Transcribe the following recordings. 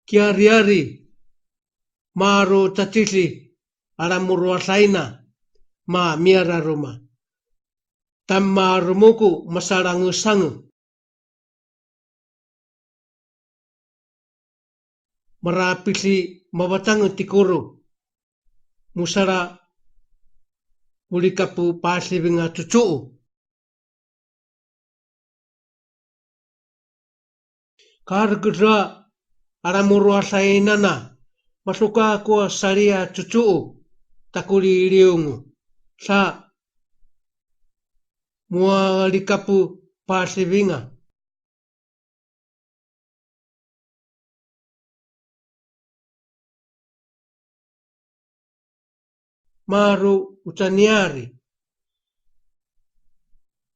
kiari-ari maro tatili aramuru asaina ma miara roma tamma rumuku masarangu sangu marapili mabatangu tikuru musara mulikapu paslibinga cucu kargera aramuru asainana masuka ko saria cucu takuli iliungu sa mua likapu paslibinga maru utaniari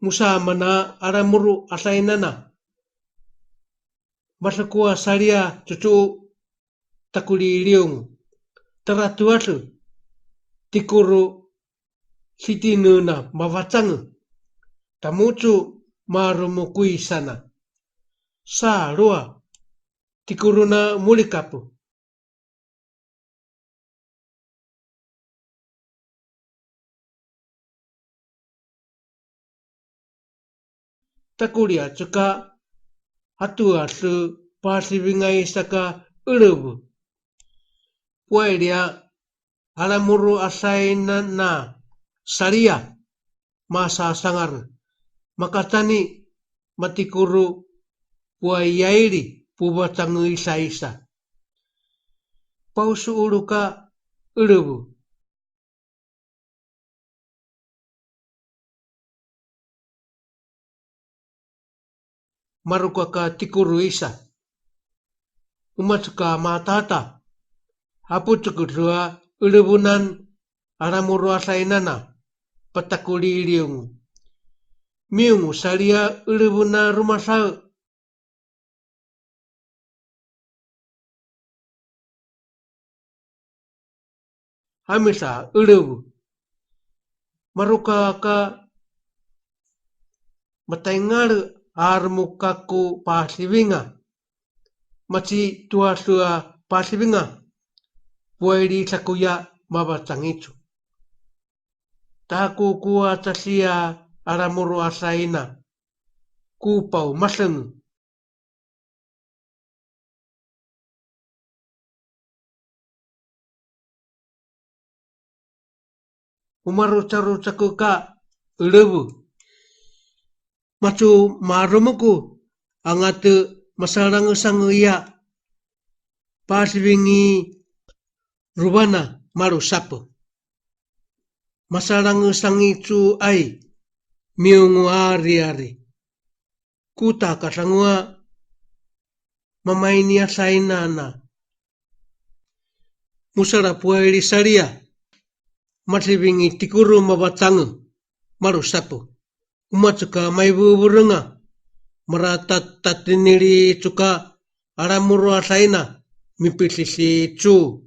musa mana aramuru asainana masakua saria cucu takuli iliungu teratuasu tikuru sitinuna mawacangu tamucu maru mukui sana sa rua tikuruna mulikapu takulia cuka atua su paslibingai saka urubu puailia alamuru asaina na saria masa sangar makatani matikuru puaiyairi pubatangu isa pausu uluka urubu marukaka tikuru isa umatuka matata haputukudua ulubunan aramuru asainana patakuli iliungu miungu saria ulubuna rumasau hamisa ulubu marukaka mataingaru armukaku paslibinga maci tuasua paslibinga puairi sakuya mabacangicu taku kuwa tasia aramuru asaina kupau masengu umaru cakuka ulubu macu marumuku angatu masarangu sangu iya paslibingi rubana maru sapu masarangu sangicu ai miungu ari kuta kasangua mamaini asainana musara puairi saria maslibingi tikuru mabatangu maru sapu umacuka maibuburunga maratat tatiniri cuka aramuru asaina mipisisi cu